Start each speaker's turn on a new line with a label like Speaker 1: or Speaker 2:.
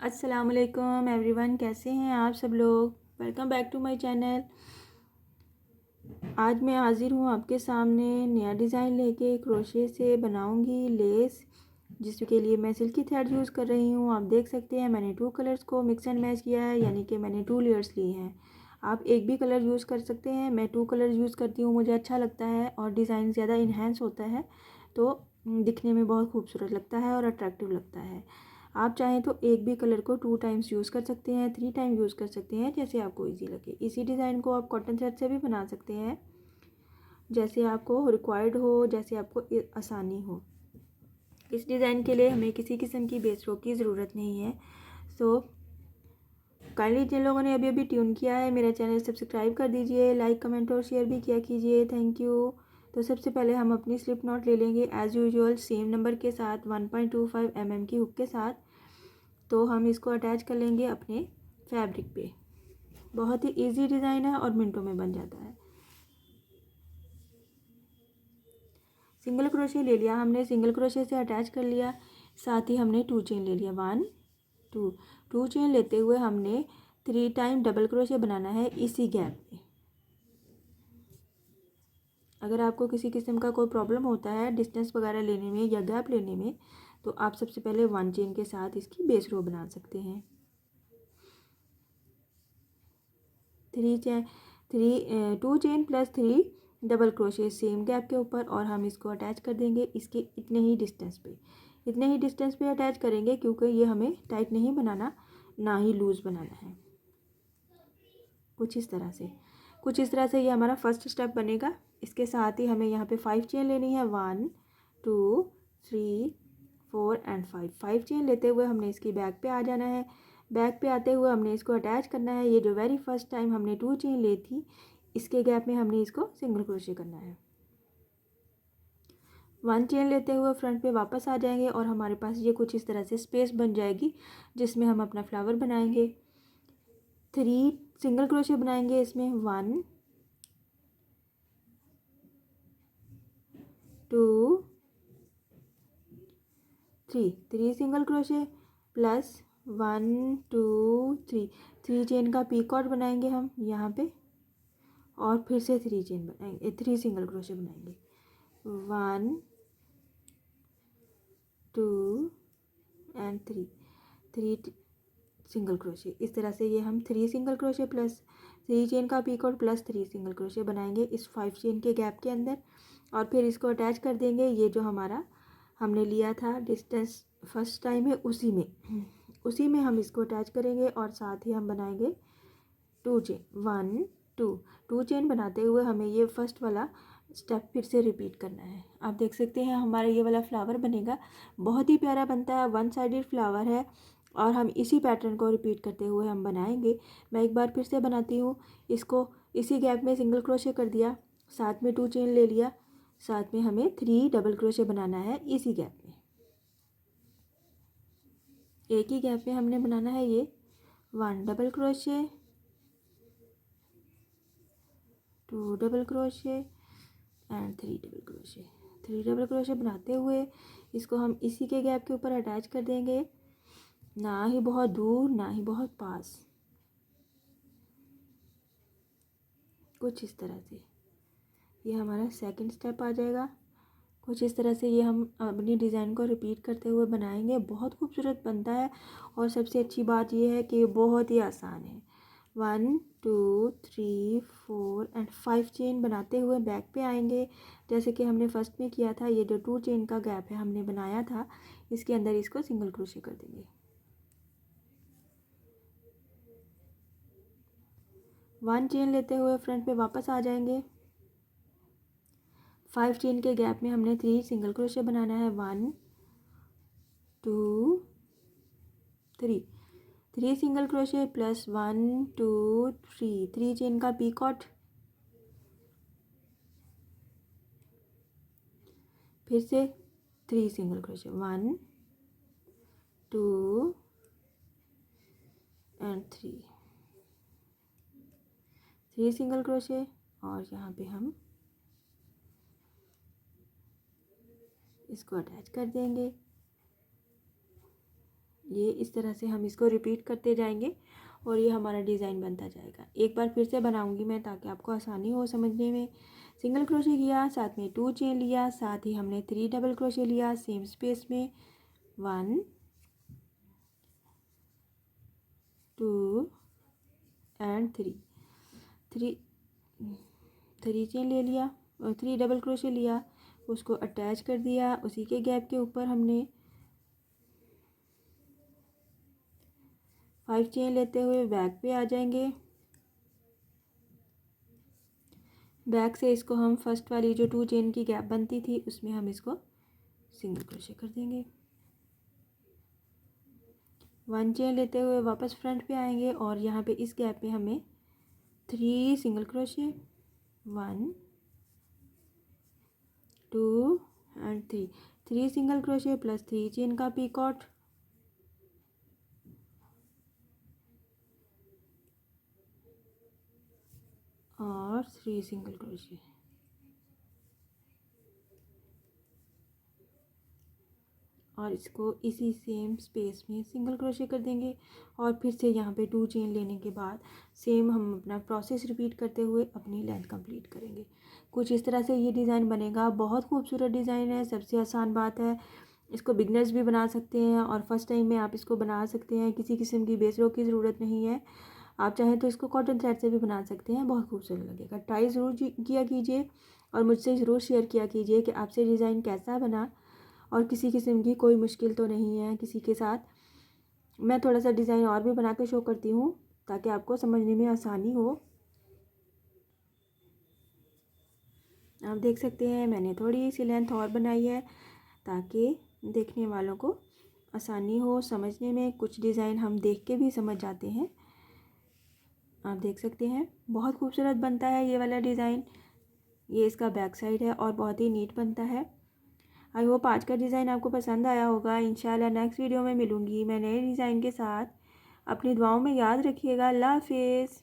Speaker 1: अस्सलाम वालेकुम एवरीवन, कैसे हैं आप सब लोग। Welcome back to my channel. आज मैं हाज़िर हूँ आपके सामने नया डिज़ाइन लेके। क्रोशे से बनाऊंगी लेस, जिसके लिए मैं सिल्की थ्रेड यूज़ कर रही हूँ। आप देख सकते हैं मैंने 2 कलर्स को मिक्स एंड मैच किया है, यानी कि मैंने 2 लेयर्स ली हैं। आप एक भी कलर यूज़ कर सकते हैं, मैं 2 कलर यूज़ करती हूँ, मुझे अच्छा लगता है और डिज़ाइन ज़्यादा इन्हेंस होता है, तो दिखने में बहुत खूबसूरत लगता है और अट्रैक्टिव लगता है। आप चाहें तो एक भी कलर को 2 टाइम्स यूज़ कर सकते हैं, 3 टाइम यूज़ कर सकते हैं, जैसे आपको इजी लगे। इसी डिज़ाइन को आप कॉटन थ्रेड से भी बना सकते हैं, जैसे आपको रिक्वायर्ड हो, जैसे आपको आसानी हो। इस डिज़ाइन के लिए हमें किसी किस्म की बेस रो की ज़रूरत नहीं है। सो काइंडली जिन लोगों ने अभी अभी ट्यून किया है, मेरा चैनल सब्सक्राइब कर दीजिए, लाइक कमेंट और शेयर भी किया कीजिए। Thank you. तो सबसे पहले हम अपनी स्लिप नॉट ले लेंगे एज़ यूजुअल, सेम नंबर के साथ 1.25 mm की हुक के साथ। तो हम इसको अटैच कर लेंगे अपने फैब्रिक पे। बहुत ही इजी डिज़ाइन है और मिनटों में बन जाता है। सिंगल क्रोशे ले लिया हमने, सिंगल क्रोशे से अटैच कर लिया, साथ ही हमने 2 चेन ले लिया। 1 2 चेन लेते हुए हमने 3 टाइम डबल क्रोशे बनाना है इसी गैप में। अगर आपको किसी किस्म का कोई प्रॉब्लम होता है डिस्टेंस वगैरह लेने में या गैप लेने में, तो आप सबसे पहले 1 चेन के साथ इसकी बेस रो बना सकते हैं। 2 chain plus 3 double crochet same gap के ऊपर, और हम इसको अटैच कर देंगे इसके इतने ही डिस्टेंस पे अटैच करेंगे, क्योंकि ये हमें टाइट नहीं बनाना, ना ही लूज़ बनाना है। कुछ इस तरह से ये हमारा फर्स्ट स्टेप बनेगा। इसके साथ ही हमें यहाँ पे 5 चेन लेनी है। 1 2 3 4 एंड 5 चेन लेते हुए हमने इसकी बैक पे आ जाना है। बैक पे आते हुए हमने इसको अटैच करना है। ये जो वेरी फर्स्ट टाइम हमने 2 चेन ली थी, इसके गैप में हमने इसको सिंगल क्रोशे करना है। 1 चेन लेते हुए फ्रंट पे वापस आ जाएंगे और हमारे पास ये कुछ इस तरह से स्पेस बन जाएगी, जिसमें हम अपना फ्लावर बनाएंगे। 3 सिंगल क्रोशे बनाएंगे इसमें। 1 2 3 सिंगल क्रोशे प्लस 1 2 3 चेन का पीकॉट बनाएंगे हम यहाँ पे, और फिर से 3 चेन बनाएंगे, 3 सिंगल क्रोशे बनाएंगे। 1 2 एंड 3 सिंगल क्रोशे। इस तरह से ये हम 3 सिंगल क्रोशे प्लस 3 चेन का पीकॉट प्लस 3 सिंगल क्रोशे बनाएंगे इस 5 चेन के गैप के अंदर, और फिर इसको अटैच कर देंगे। ये जो हमारा हमने लिया था डिस्टेंस फर्स्ट टाइम है, उसी में हम इसको अटैच करेंगे, और साथ ही हम बनाएंगे 2 चेन। 1 2 चेन बनाते हुए हमें ये फर्स्ट वाला स्टेप फिर से रिपीट करना है। आप देख सकते हैं हमारा ये वाला फ्लावर बनेगा, बहुत ही प्यारा बनता है, 1 साइडेड फ्लावर है, और हम इसी पैटर्न को रिपीट करते हुए हम बनाएंगे। मैं एक बार फिर से बनाती हूँ इसको। इसी गैप में सिंगल क्रोशे कर दिया, साथ में 2 चेन ले लिया, साथ में हमें 3 डबल क्रोशे बनाना है इसी गैप में। एक ही गैप में हमने बनाना है ये 1 double crochet, 2 double crochet and 3 double crochet बनाते हुए इसको हम इसी के गैप के ऊपर अटैच कर देंगे, ना ही बहुत दूर ना ही बहुत पास, कुछ इस तरह से। ये हमारा सेकंड स्टेप आ जाएगा। कुछ इस तरह से ये हम अपनी डिज़ाइन को रिपीट करते हुए बनाएंगे। बहुत खूबसूरत बनता है, और सबसे अच्छी बात ये है कि बहुत ही आसान है। 1 2 3 4 एंड 5 चेन बनाते हुए बैक पे आएंगे, जैसे कि हमने फर्स्ट में किया था। ये जो 2 चेन का गैप है हमने बनाया था, इसके अंदर इसको सिंगल क्रोशे कर देंगे। 1 चेन लेते हुए फ्रंट पे वापस आ जाएंगे। 5 चेन के गैप में हमने 3 सिंगल क्रोशे बनाना है। 1 2 3 सिंगल क्रोशे प्लस 1 2 3 चेन का पीकॉट, फिर से 3 single crochet. 1 2 and 3 single crochet, और यहाँ पे हम इसको अटैच कर देंगे। ये इस तरह से हम इसको रिपीट करते जाएंगे और ये हमारा डिज़ाइन बनता जाएगा। एक बार फिर से बनाऊंगी मैं ताकि आपको आसानी हो समझने में। सिंगल क्रोशे किया, साथ में 2 चेन लिया, साथ ही हमने 3 डबल क्रोशे लिया सेम स्पेस में, 1 2 एंड 3 चेन ले लिया और 3 डबल क्रोशे लिया, उसको अटैच कर दिया। उसी के गैप के ऊपर हमने 5 चेन लेते हुए बैक पे आ जाएंगे। बैक से इसको हम फर्स्ट वाली जो 2 चेन की गैप बनती थी उसमें हम इसको सिंगल क्रोशे कर देंगे। 1 चेन लेते हुए वापस फ्रंट पे आएंगे और यहाँ पे इस गैप पे हमें 3 single crochet, 1 2 and 3 single crochet plus 3 chain का पीकॉट, और 3 सिंगल क्रोशे। और इसको इसी सेम स्पेस में सिंगल क्रोशे कर देंगे और फिर से यहाँ पे 2 चेन लेने के बाद सेम हम अपना प्रोसेस रिपीट करते हुए अपनी लेंथ कंप्लीट करेंगे। कुछ इस तरह से ये डिज़ाइन बनेगा। बहुत खूबसूरत डिज़ाइन है, सबसे आसान बात है। इसको बिगनर्स भी बना सकते हैं और फर्स्ट टाइम में आप इसको बना सकते हैं। किसी किस्म की बेस रो की ज़रूरत नहीं है। आप चाहें तो इसको कॉटन थ्रेड से भी बना सकते हैं, बहुत खूबसूरत लगेगा। ट्राई ज़रूर किया कीजिए और मुझसे ज़रूर शेयर किया कीजिए कि आपसे डिज़ाइन कैसा बना और किसी किस्म की कोई मुश्किल तो नहीं है किसी के साथ। मैं थोड़ा सा डिज़ाइन और भी बना के शो करती हूँ ताकि आपको समझने में आसानी हो। आप देख सकते हैं मैंने थोड़ी सी लेंथ और बनाई है ताकि देखने वालों को आसानी हो समझने में। कुछ डिज़ाइन हम देख के भी समझ जाते हैं। आप देख सकते हैं बहुत खूबसूरत बनता है ये वाला डिज़ाइन। ये इसका बैक साइड है और बहुत ही नीट बनता है। आई होप आज का डिज़ाइन आपको पसंद आया होगा। इंशाल्लाह नेक्स्ट वीडियो में मिलूँगी मैं नए डिज़ाइन के साथ। अपनी दुआओं में याद रखिएगा। अल्लाह हाफिज़।